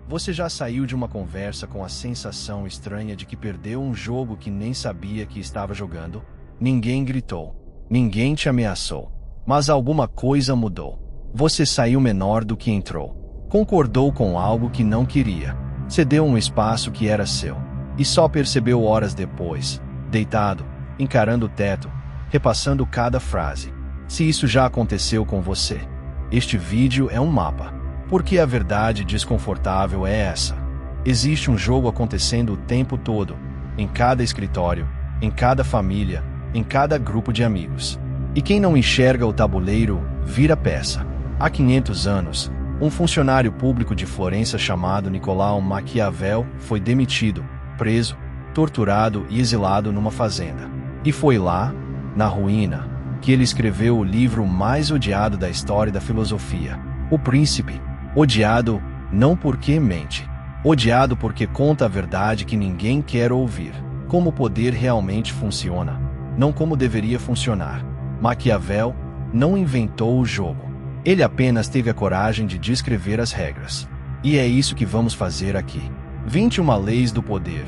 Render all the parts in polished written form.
Você já saiu de uma conversa com a sensação estranha de que perdeu um jogo que nem sabia que estava jogando? Ninguém gritou. Ninguém te ameaçou. Mas alguma coisa mudou. Você saiu menor do que entrou. Concordou com algo que não queria. Cedeu um espaço que era seu. E só percebeu horas depois, deitado, encarando o teto, repassando cada frase. Se isso já aconteceu com você, este vídeo é um mapa. Porque a verdade desconfortável é essa. Existe um jogo acontecendo o tempo todo, em cada escritório, em cada família, em cada grupo de amigos. E quem não enxerga o tabuleiro, vira peça. Há 500 anos, um funcionário público de Florença chamado Nicolau Maquiavel foi demitido, preso, torturado e exilado numa fazenda. E foi lá, na ruína, que ele escreveu o livro mais odiado da história da filosofia, O Príncipe. Odiado não porque mente, odiado porque conta a verdade que ninguém quer ouvir, como o poder realmente funciona, não como deveria funcionar. Maquiavel não inventou o jogo, ele apenas teve a coragem de descrever as regras. E é isso que vamos fazer aqui. 21 leis do poder,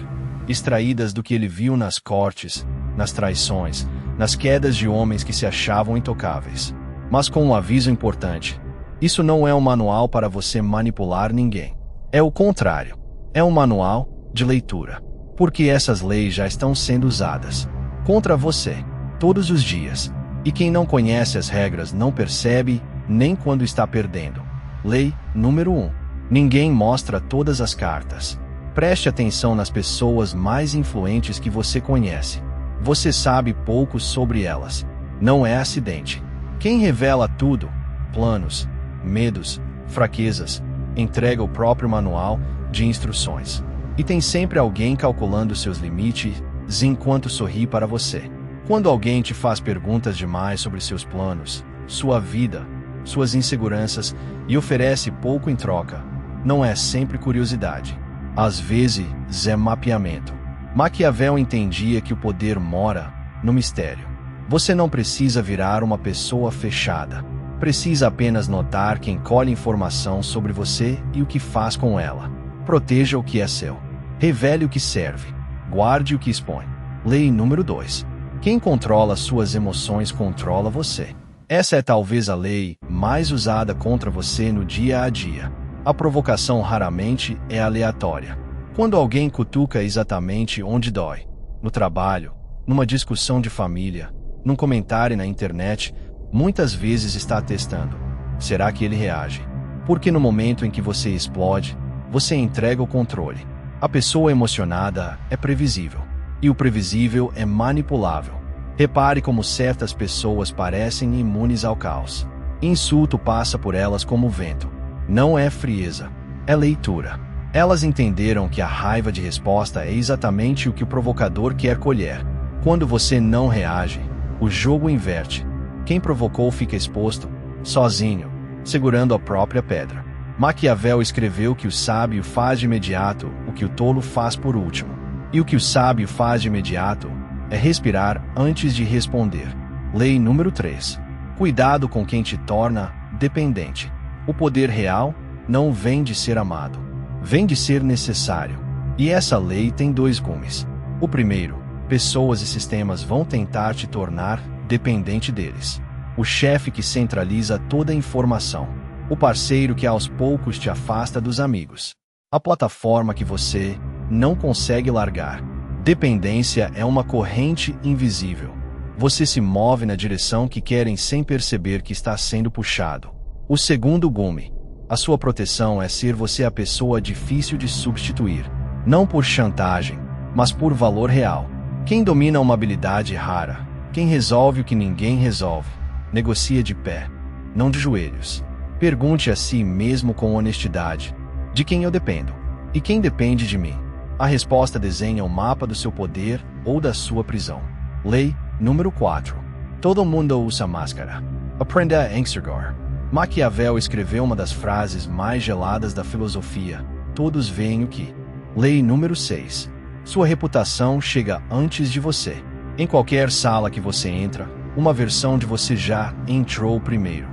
extraídas do que ele viu nas cortes, nas traições, nas quedas de homens que se achavam intocáveis. Mas com um aviso importante: isso não é um manual para você manipular ninguém. É o contrário. É um manual de leitura. Porque essas leis já estão sendo usadas contra você, todos os dias. E quem não conhece as regras não percebe nem quando está perdendo. Lei número 1. Ninguém mostra todas as cartas. Preste atenção nas pessoas mais influentes que você conhece. Você sabe pouco sobre elas. Não é acidente. Quem revela tudo, planos, medos, fraquezas, entrega o próprio manual de instruções. E tem sempre alguém calculando seus limites enquanto sorri para você. Quando alguém te faz perguntas demais sobre seus planos, sua vida, suas inseguranças e oferece pouco em troca, não é sempre curiosidade. Às vezes é mapeamento. Maquiavel entendia que o poder mora no mistério. Você não precisa virar uma pessoa fechada. Precisa apenas notar quem colhe informação sobre você e o que faz com ela. Proteja o que é seu. Revele o que serve. Guarde o que expõe. Lei número 2. Quem controla suas emoções controla você. Essa é talvez a lei mais usada contra você no dia a dia. A provocação raramente é aleatória. Quando alguém cutuca exatamente onde dói, no trabalho, numa discussão de família, num comentário na internet, muitas vezes está testando. Será que ele reage? Porque no momento em que você explode, você entrega o controle. A pessoa emocionada é previsível. E o previsível é manipulável. Repare como certas pessoas parecem imunes ao caos. Insulto passa por elas como vento. Não é frieza, é leitura. Elas entenderam que a raiva de resposta é exatamente o que o provocador quer colher. Quando você não reage, o jogo inverte. Quem provocou fica exposto, sozinho, segurando a própria pedra. Maquiavel escreveu que o sábio faz de imediato o que o tolo faz por último. E o que o sábio faz de imediato é respirar antes de responder. Lei número 3. Cuidado com quem te torna dependente. O poder real não vem de ser amado, vem de ser necessário. E essa lei tem 2 gumes. O primeiro, pessoas e sistemas vão tentar te tornar dependente deles. O chefe que centraliza toda a informação. O parceiro que aos poucos te afasta dos amigos. A plataforma que você não consegue largar. Dependência é uma corrente invisível. Você se move na direção que querem sem perceber que está sendo puxado. O segundo gume. A sua proteção é ser você a pessoa difícil de substituir. Não por chantagem, mas por valor real. Quem domina uma habilidade rara, quem resolve o que ninguém resolve, negocia de pé, não de joelhos. Pergunte a si mesmo com honestidade: de quem eu dependo? E quem depende de mim? A resposta desenha o mapa do seu poder ou da sua prisão. Lei número 4. Todo mundo usa máscara. Aprenda a enxergar. Maquiavel escreveu uma das frases mais geladas da filosofia: todos veem o que. Lei número 6. Sua reputação chega antes de você. Em qualquer sala que você entra, uma versão de você já entrou primeiro.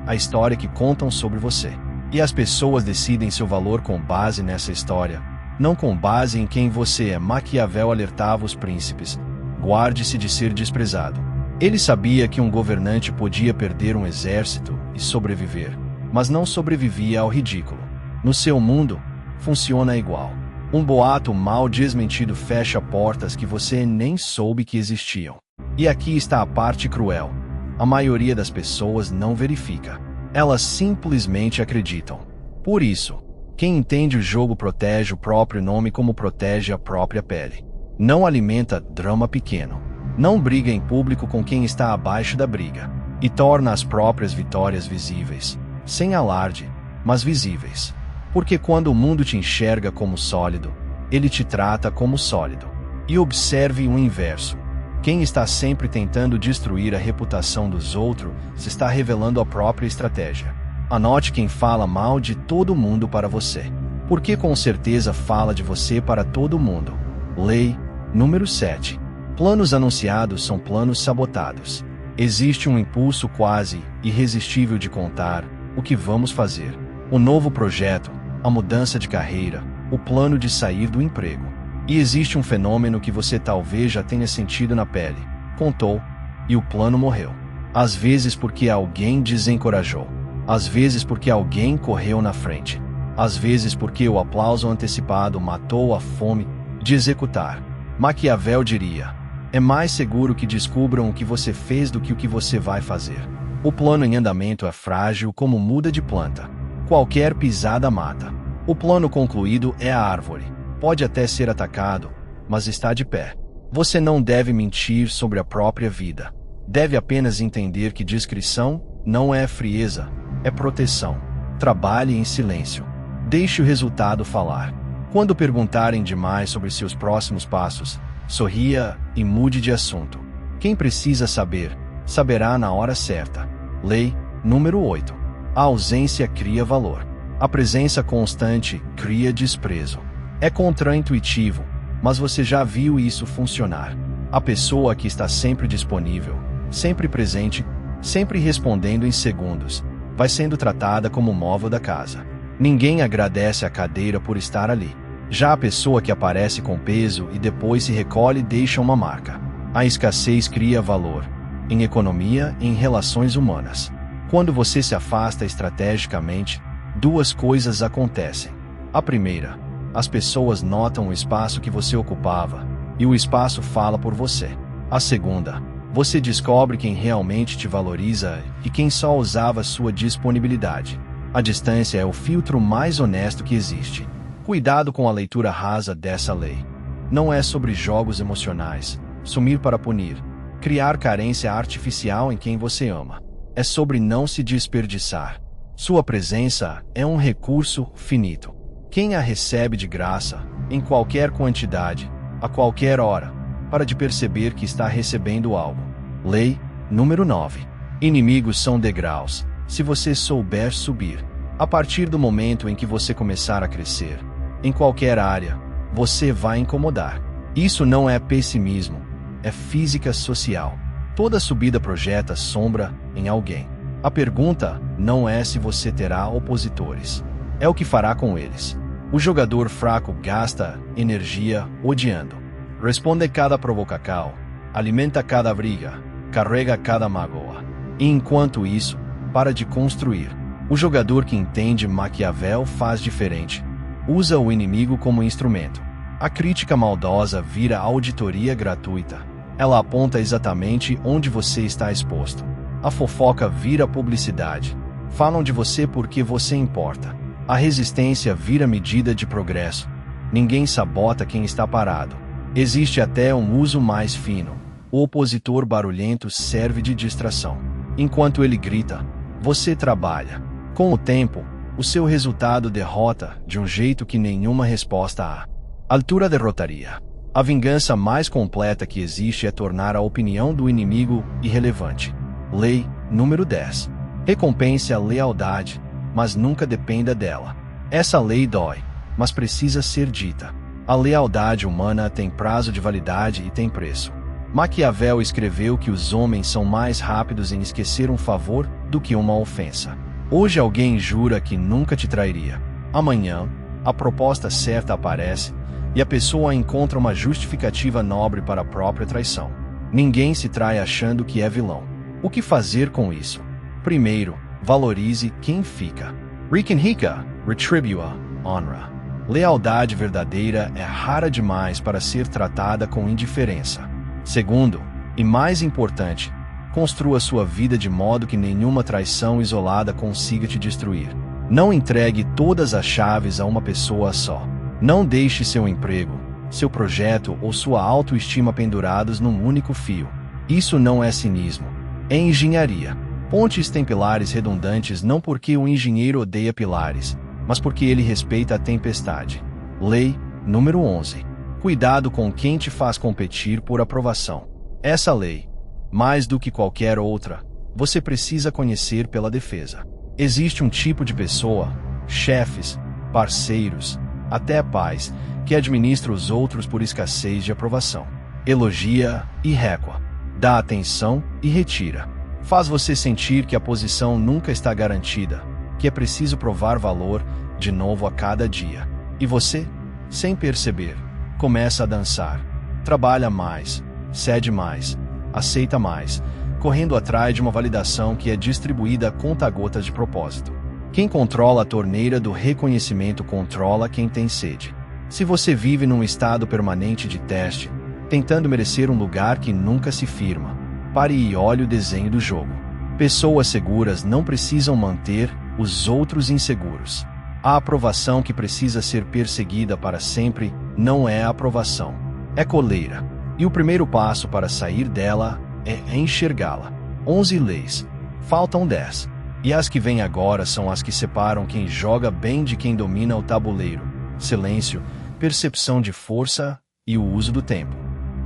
A história que contam sobre você. E as pessoas decidem seu valor com base nessa história, não com base em quem você é. Maquiavel alertava os príncipes: guarde-se de ser desprezado. Ele sabia que um governante podia perder um exército e sobreviver, mas não sobrevivia ao ridículo. No seu mundo, funciona igual. Um boato mal desmentido fecha portas que você nem soube que existiam. E aqui está a parte cruel. A maioria das pessoas não verifica. Elas simplesmente acreditam. Por isso, quem entende o jogo protege o próprio nome como protege a própria pele. Não alimenta drama pequeno. Não briga em público com quem está abaixo da briga. E torna as próprias vitórias visíveis. Sem alarde, mas visíveis. Porque quando o mundo te enxerga como sólido, ele te trata como sólido. E observe o inverso. Quem está sempre tentando destruir a reputação dos outros se está revelando a própria estratégia. Anote quem fala mal de todo mundo para você. Porque com certeza fala de você para todo mundo. Lei número 7. Planos anunciados são planos sabotados. Existe um impulso quase irresistível de contar o que vamos fazer. O novo projeto, a mudança de carreira, o plano de sair do emprego. E existe um fenômeno que você talvez já tenha sentido na pele. Contou, e o plano morreu. Às vezes porque alguém desencorajou. Às vezes porque alguém correu na frente. Às vezes porque o aplauso antecipado matou a fome de executar. Maquiavel diria: é mais seguro que descubram o que você fez do que o que você vai fazer. O plano em andamento é frágil como muda de planta. Qualquer pisada mata. O plano concluído é a árvore. Pode até ser atacado, mas está de pé. Você não deve mentir sobre a própria vida. Deve apenas entender que discrição não é frieza, é proteção. Trabalhe em silêncio. Deixe o resultado falar. Quando perguntarem demais sobre seus próximos passos, sorria e mude de assunto. Quem precisa saber, saberá na hora certa. Lei número 8. A ausência cria valor. A presença constante cria desprezo. É contraintuitivo, mas você já viu isso funcionar. A pessoa que está sempre disponível, sempre presente, sempre respondendo em segundos, vai sendo tratada como o móvel da casa. Ninguém agradece a cadeira por estar ali. Já a pessoa que aparece com peso e depois se recolhe deixa uma marca. A escassez cria valor, em economia e em relações humanas. Quando você se afasta estrategicamente, duas coisas acontecem. A primeira, as pessoas notam o espaço que você ocupava, e o espaço fala por você. A segunda, você descobre quem realmente te valoriza e quem só usava sua disponibilidade. A distância é o filtro mais honesto que existe. Cuidado com a leitura rasa dessa lei. Não é sobre jogos emocionais, sumir para punir, criar carência artificial em quem você ama. É sobre não se desperdiçar. Sua presença é um recurso finito. Quem a recebe de graça, em qualquer quantidade, a qualquer hora, para de perceber que está recebendo algo. Lei número 9. Inimigos são degraus, se você souber subir. A partir do momento em que você começar a crescer, em qualquer área, você vai incomodar. Isso não é pessimismo, é física social. Toda subida projeta sombra em alguém. A pergunta não é se você terá opositores, é o que fará com eles. O jogador fraco gasta energia odiando. Responde cada provocação, alimenta cada briga, carrega cada mágoa. E enquanto isso, para de construir. O jogador que entende Maquiavel faz diferente. Usa o inimigo como instrumento. A crítica maldosa vira auditoria gratuita. Ela aponta exatamente onde você está exposto. A fofoca vira publicidade. Falam de você porque você importa. A resistência vira medida de progresso. Ninguém sabota quem está parado. Existe até um uso mais fino. O opositor barulhento serve de distração. Enquanto ele grita, você trabalha. Com o tempo, o seu resultado derrota de um jeito que nenhuma resposta à altura derrotaria. A vingança mais completa que existe é tornar a opinião do inimigo irrelevante. Lei número 10. Recompense a lealdade, mas nunca dependa dela. Essa lei dói, mas precisa ser dita. A lealdade humana tem prazo de validade e tem preço. Maquiavel escreveu que os homens são mais rápidos em esquecer um favor do que uma ofensa. Hoje alguém jura que nunca te trairia. Amanhã, a proposta certa aparece e a pessoa encontra uma justificativa nobre para a própria traição. Ninguém se trai achando que é vilão. O que fazer com isso? Primeiro, valorize quem fica. Requinrica, retribua, honra. Lealdade verdadeira é rara demais para ser tratada com indiferença. Segundo, e mais importante, construa sua vida de modo que nenhuma traição isolada consiga te destruir. Não entregue todas as chaves a uma pessoa só. Não deixe seu emprego, seu projeto ou sua autoestima pendurados num único fio. Isso não é cinismo, é engenharia. Pontes têm pilares redundantes não porque o engenheiro odeia pilares, mas porque ele respeita a tempestade. Lei número 11. Cuidado com quem te faz competir por aprovação. Essa lei, mais do que qualquer outra, você precisa conhecer pela defesa. Existe um tipo de pessoa, chefes, parceiros, até pais, que administra os outros por escassez de aprovação. Elogia e recua. Dá atenção e retira. Faz você sentir que a posição nunca está garantida, que é preciso provar valor de novo a cada dia. E você, sem perceber, começa a dançar. Trabalha mais, cede mais, aceita mais, correndo atrás de uma validação que é distribuída a conta-gotas de propósito. Quem controla a torneira do reconhecimento controla quem tem sede. Se você vive num estado permanente de teste, tentando merecer um lugar que nunca se firma, pare e olhe o desenho do jogo. Pessoas seguras não precisam manter os outros inseguros. A aprovação que precisa ser perseguida para sempre não é a aprovação, é coleira. E o primeiro passo para sair dela é enxergá-la. 11 leis. Faltam 10. E as que vêm agora são as que separam quem joga bem de quem domina o tabuleiro. Silêncio, percepção de força e o uso do tempo.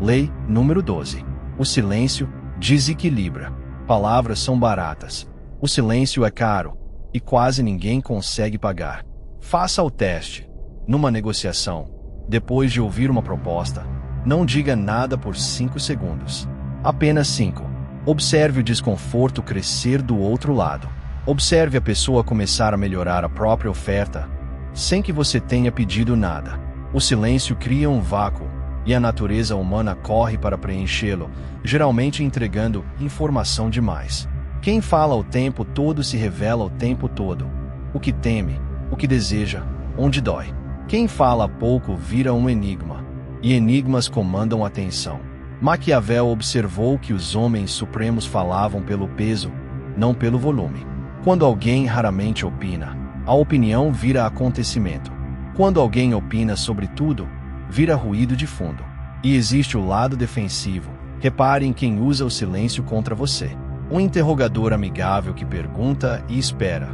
Lei número 12. O silêncio desequilibra. Palavras são baratas. O silêncio é caro e quase ninguém consegue pagar. Faça o teste. Numa negociação, depois de ouvir uma proposta, não diga nada por 5 segundos. Apenas 5. Observe o desconforto crescer do outro lado. Observe a pessoa começar a melhorar a própria oferta, sem que você tenha pedido nada. O silêncio cria um vácuo, e a natureza humana corre para preenchê-lo, geralmente entregando informação demais. Quem fala o tempo todo se revela o tempo todo. O que teme, o que deseja, onde dói. Quem fala pouco vira um enigma, e enigmas comandam a atenção. Maquiavel observou que os homens supremos falavam pelo peso, não pelo volume. Quando alguém raramente opina, a opinião vira acontecimento. Quando alguém opina sobre tudo, vira ruído de fundo. E existe o lado defensivo. Repare em quem usa o silêncio contra você. Um interrogador amigável que pergunta e espera,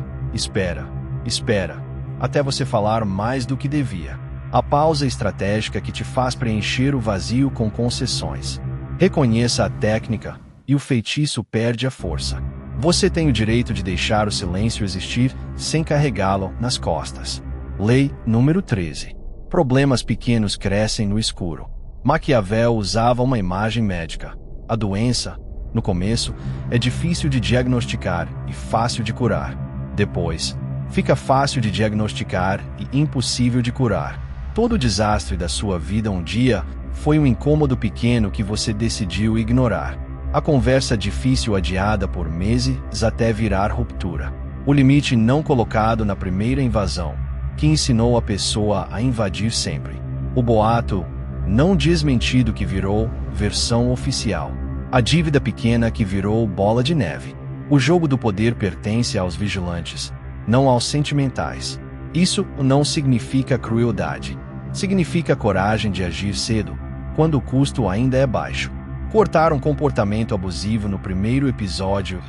até você falar mais do que devia. A pausa estratégica que te faz preencher o vazio com concessões. Reconheça a técnica, e o feitiço perde a força. Você tem o direito de deixar o silêncio existir sem carregá-lo nas costas. Lei número 13. Problemas pequenos crescem no escuro. Maquiavel usava uma imagem médica. A doença, no começo, é difícil de diagnosticar e fácil de curar. Depois, fica fácil de diagnosticar e impossível de curar. Todo o desastre da sua vida um dia foi um incômodo pequeno que você decidiu ignorar. A conversa difícil adiada por meses até virar ruptura. O limite não colocado na primeira invasão, que ensinou a pessoa a invadir sempre. O boato não desmentido que virou versão oficial. A dívida pequena que virou bola de neve. O jogo do poder pertence aos vigilantes, não aos sentimentais. Isso não significa crueldade. Significa coragem de agir cedo, quando o custo ainda é baixo. Cortar um comportamento abusivo no primeiro episódio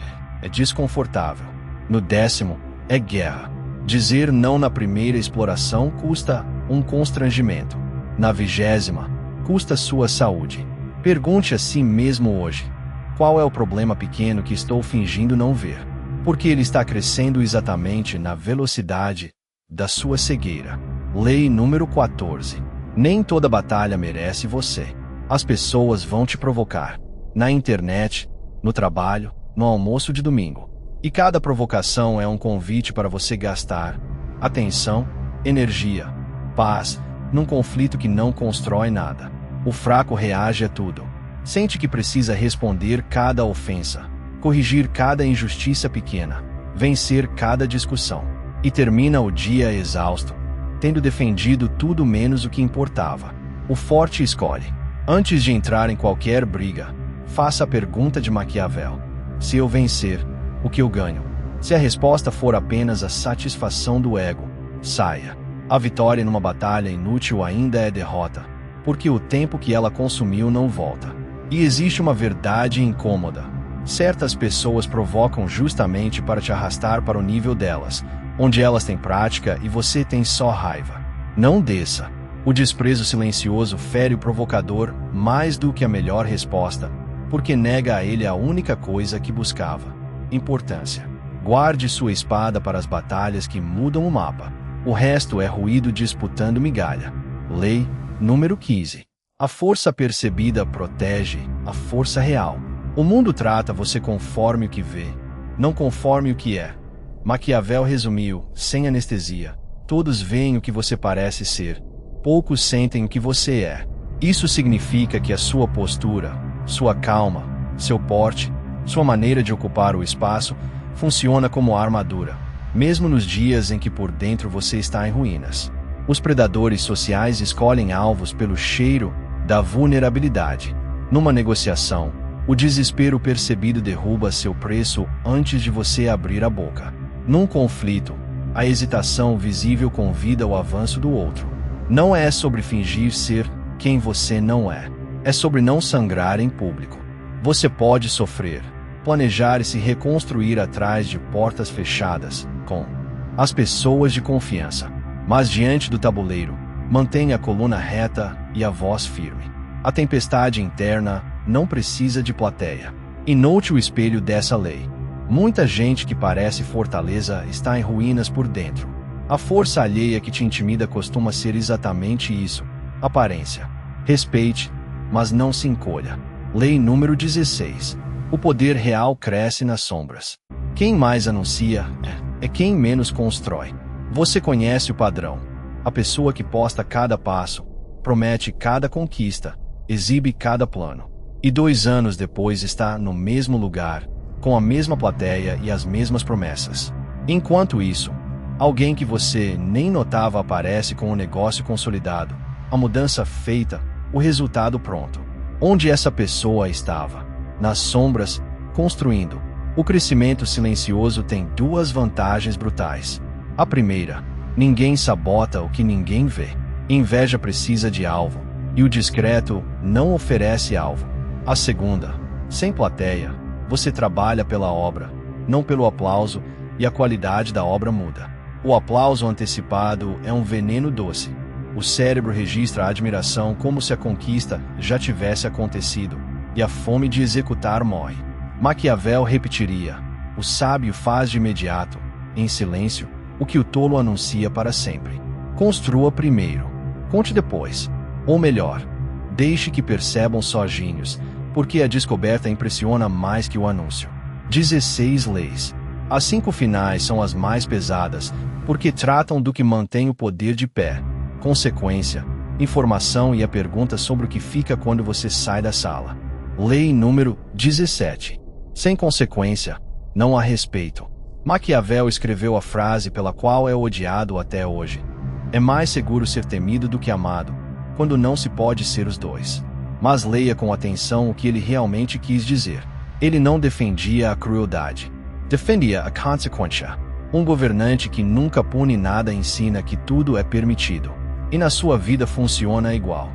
é desconfortável. No 10º, é guerra. Dizer não na primeira exploração custa um constrangimento. Na 20ª, custa sua saúde. Pergunte a si mesmo hoje: qual é o problema pequeno que estou fingindo não ver? Porque ele está crescendo exatamente na velocidade da sua cegueira. Lei número 14. Nem toda batalha merece você. As pessoas vão te provocar. Na internet, no trabalho, no almoço de domingo. E cada provocação é um convite para você gastar atenção, energia, paz, num conflito que não constrói nada. O fraco reage a tudo. Sente que precisa responder cada ofensa, corrigir cada injustiça pequena, vencer cada discussão. E termina o dia exausto, tendo defendido tudo menos o que importava. O forte escolhe. Antes de entrar em qualquer briga, faça a pergunta de Maquiavel: se eu vencer, o que eu ganho? Se a resposta for apenas a satisfação do ego, saia. A vitória numa batalha inútil ainda é derrota, porque o tempo que ela consumiu não volta. E existe uma verdade incômoda. Certas pessoas provocam justamente para te arrastar para o nível delas, onde elas têm prática e você tem só raiva. Não desça. O desprezo silencioso fere o provocador mais do que a melhor resposta, porque nega a ele a única coisa que buscava: importância. Guarde sua espada para as batalhas que mudam o mapa. O resto é ruído disputando migalha. Lei número 15. A força percebida protege a força real. O mundo trata você conforme o que vê, não conforme o que é. Maquiavel resumiu, sem anestesia: todos veem o que você parece ser, poucos sentem o que você é. Isso significa que a sua postura, sua calma, seu porte, sua maneira de ocupar o espaço, funciona como armadura, mesmo nos dias em que por dentro você está em ruínas. Os predadores sociais escolhem alvos pelo cheiro da vulnerabilidade. Numa negociação, o desespero percebido derruba seu preço antes de você abrir a boca. Num conflito, a hesitação visível convida o avanço do outro. Não é sobre fingir ser quem você não é. É sobre não sangrar em público. Você pode sofrer, planejar e se reconstruir atrás de portas fechadas, com as pessoas de confiança. Mas diante do tabuleiro, mantenha a coluna reta e a voz firme. A tempestade interna não precisa de plateia. E note o espelho dessa lei. Muita gente que parece fortaleza está em ruínas por dentro. A força alheia que te intimida costuma ser exatamente isso: aparência. Respeite, mas não se encolha. Lei número 16. O poder real cresce nas sombras. Quem mais anuncia é quem menos constrói. Você conhece o padrão. A pessoa que posta cada passo, promete cada conquista, exibe cada plano. E 2 anos depois está no mesmo lugar, com a mesma plateia e as mesmas promessas. Enquanto isso, alguém que você nem notava aparece com o negócio consolidado, a mudança feita, o resultado pronto. Onde essa pessoa estava? Nas sombras, construindo. O crescimento silencioso tem 2 vantagens brutais. A primeira: ninguém sabota o que ninguém vê. Inveja precisa de alvo, e o discreto não oferece alvo. A segunda: sem plateia, você trabalha pela obra, não pelo aplauso, e a qualidade da obra muda. O aplauso antecipado é um veneno doce. O cérebro registra a admiração como se a conquista já tivesse acontecido, e a fome de executar morre. Maquiavel repetiria: o sábio faz de imediato, em silêncio, o que o tolo anuncia para sempre. Construa primeiro, conte depois. Ou melhor, deixe que percebam sozinhos, porque a descoberta impressiona mais que o anúncio. 16 leis. As 5 finais são as mais pesadas, porque tratam do que mantém o poder de pé: consequência, informação e a pergunta sobre o que fica quando você sai da sala. Lei número 17. Sem consequência, não há respeito. Maquiavel escreveu a frase pela qual é odiado até hoje: é mais seguro ser temido do que amado, quando não se pode ser os dois. Mas leia com atenção o que ele realmente quis dizer. Ele não defendia a crueldade. Defendia a consequência. Um governante que nunca pune nada ensina que tudo é permitido. E na sua vida funciona igual.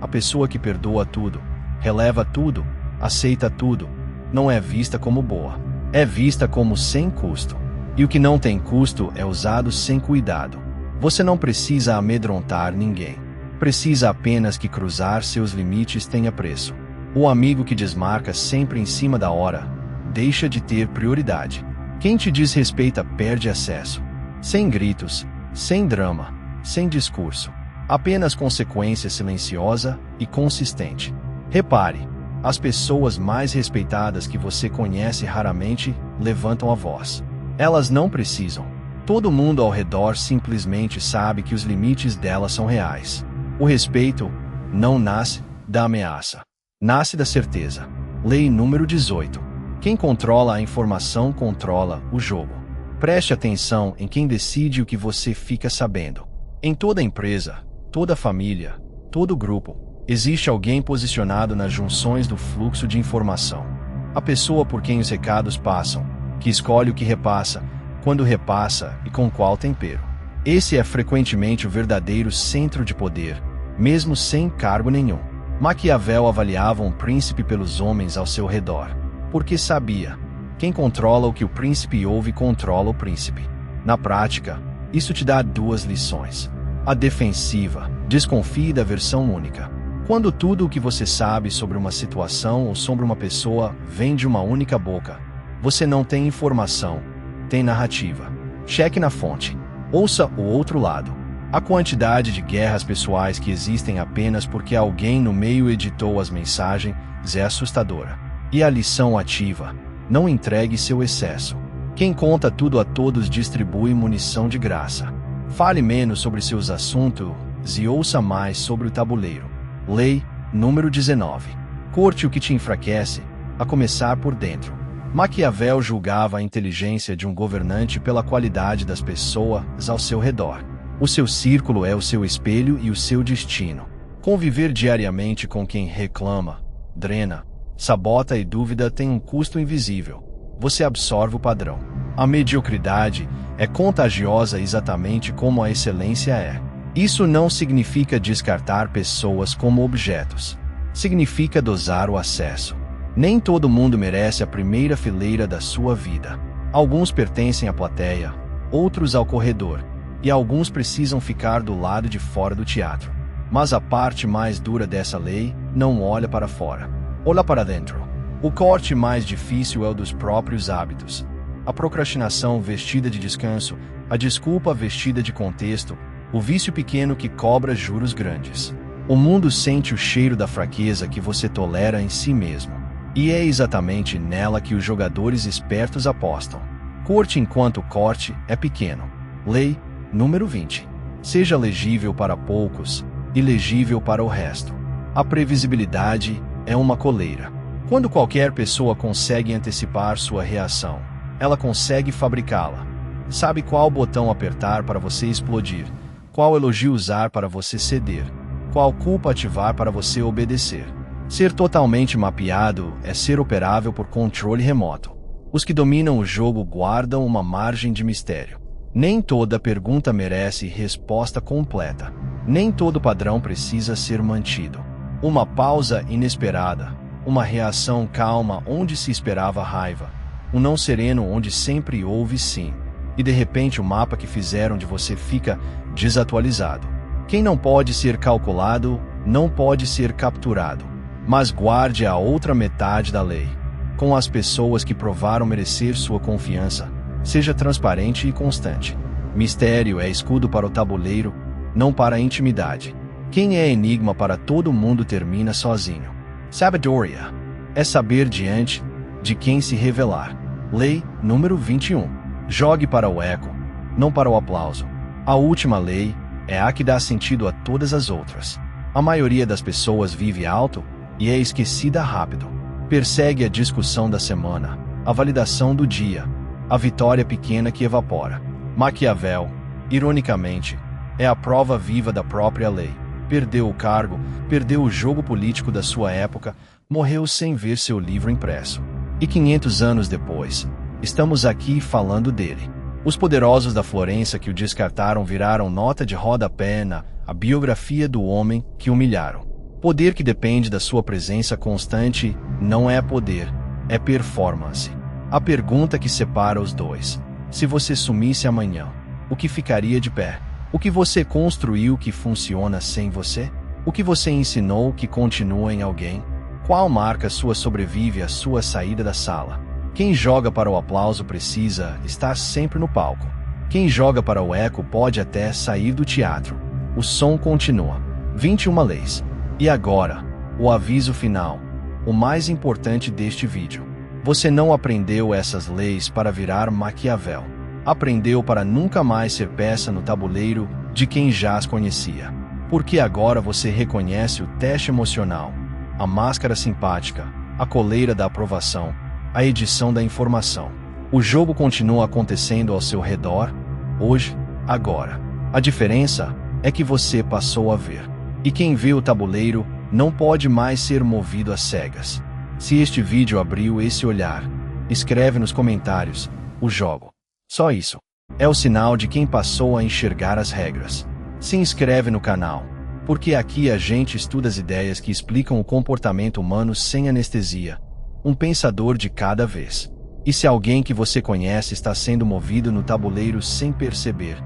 A pessoa que perdoa tudo, releva tudo, aceita tudo, não é vista como boa. É vista como sem custo. E o que não tem custo é usado sem cuidado. Você não precisa amedrontar ninguém. Precisa apenas que cruzar seus limites tenha preço. O amigo que desmarca sempre em cima da hora deixa de ter prioridade. Quem te desrespeita perde acesso. Sem gritos, sem drama, sem discurso. Apenas consequência silenciosa e consistente. Repare, as pessoas mais respeitadas que você conhece raramente levantam a voz. Elas não precisam. Todo mundo ao redor simplesmente sabe que os limites delas são reais. O respeito não nasce da ameaça. Nasce da certeza. Lei número 18. Quem controla a informação controla o jogo. Preste atenção em quem decide o que você fica sabendo. Em toda empresa, toda família, todo grupo, existe alguém posicionado nas junções do fluxo de informação. A pessoa por quem os recados passam, que escolhe o que repassa, quando repassa e com qual tempero. Esse é frequentemente o verdadeiro centro de poder, mesmo sem cargo nenhum. Maquiavel avaliava um príncipe pelos homens ao seu redor, porque sabia: quem controla o que o príncipe ouve controla o príncipe. Na prática, isso te dá duas lições. A defensiva: desconfie da versão única. Quando tudo o que você sabe sobre uma situação ou sobre uma pessoa vem de uma única boca, você não tem informação, tem narrativa. Cheque na fonte. Ouça o outro lado. A quantidade de guerras pessoais que existem apenas porque alguém no meio editou as mensagens é assustadora. E a lição ativa: não entregue seu excesso. Quem conta tudo a todos distribui munição de graça. Fale menos sobre seus assuntos e ouça mais sobre o tabuleiro. Lei número 19. Corte o que te enfraquece, a começar por dentro. Maquiavel julgava a inteligência de um governante pela qualidade das pessoas ao seu redor. O seu círculo é o seu espelho e o seu destino. Conviver diariamente com quem reclama, drena, sabota e dúvida tem um custo invisível. Você absorve o padrão. A mediocridade é contagiosa exatamente como a excelência é. Isso não significa descartar pessoas como objetos. Significa dosar o acesso. Nem todo mundo merece a primeira fileira da sua vida. Alguns pertencem à plateia, outros ao corredor, e alguns precisam ficar do lado de fora do teatro. Mas a parte mais dura dessa lei não olha para fora, olha para dentro. O corte mais difícil é o dos próprios hábitos. A procrastinação vestida de descanso, a desculpa vestida de contexto, o vício pequeno que cobra juros grandes. O mundo sente o cheiro da fraqueza que você tolera em si mesmo. E é exatamente nela que os jogadores espertos apostam. Corte enquanto o corte é pequeno. Lei número 20. Seja legível para poucos e legível para o resto. A previsibilidade é uma coleira. Quando qualquer pessoa consegue antecipar sua reação, ela consegue fabricá-la. Sabe qual botão apertar para você explodir, qual elogio usar para você ceder, qual culpa ativar para você obedecer. Ser totalmente mapeado é ser operável por controle remoto. Os que dominam o jogo guardam uma margem de mistério. Nem toda pergunta merece resposta completa. Nem todo padrão precisa ser mantido. Uma pausa inesperada, uma reação calma onde se esperava raiva, um não sereno onde sempre houve sim. E de repente o mapa que fizeram de você fica desatualizado. Quem não pode ser calculado, não pode ser capturado. Mas guarde a outra metade da lei. Com as pessoas que provaram merecer sua confiança, seja transparente e constante. Mistério é escudo para o tabuleiro, não para a intimidade. Quem é enigma para todo mundo termina sozinho. Sabedoria é saber diante de quem se revelar. Lei número 21. Jogue para o eco, não para o aplauso. A última lei é a que dá sentido a todas as outras. A maioria das pessoas vive alto e é esquecida rápido. Persegue a discussão da semana, a validação do dia, a vitória pequena que evapora. Maquiavel, ironicamente, é a prova viva da própria lei. Perdeu o cargo, perdeu o jogo político da sua época, morreu sem ver seu livro impresso. E 500 anos depois, estamos aqui falando dele. Os poderosos da Florença que o descartaram viraram nota de rodapé na a biografia do homem que humilharam. Poder que depende da sua presença constante não é poder, é performance. A pergunta que separa os dois: se você sumisse amanhã, o que ficaria de pé? O que você construiu que funciona sem você? O que você ensinou que continua em alguém? Qual marca sua sobrevive à sua saída da sala? Quem joga para o aplauso precisa estar sempre no palco. Quem joga para o eco pode até sair do teatro. O som continua. 21 leis. E agora, o aviso final, o mais importante deste vídeo. Você não aprendeu essas leis para virar Maquiavel. Aprendeu para nunca mais ser peça no tabuleiro de quem já as conhecia. Porque agora você reconhece o teste emocional, a máscara simpática, a coleira da aprovação, a edição da informação. O jogo continua acontecendo ao seu redor, hoje, agora. A diferença é que você passou a ver. E quem vê o tabuleiro não pode mais ser movido às cegas. Se este vídeo abriu esse olhar, escreve nos comentários, o jogo. Só isso. É o sinal de quem passou a enxergar as regras. Se inscreve no canal, porque aqui a gente estuda as ideias que explicam o comportamento humano sem anestesia. Um pensador de cada vez. E se alguém que você conhece está sendo movido no tabuleiro sem perceber,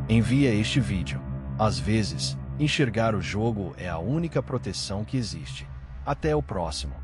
envia este vídeo. Às vezes, enxergar o jogo é a única proteção que existe. Até o próximo.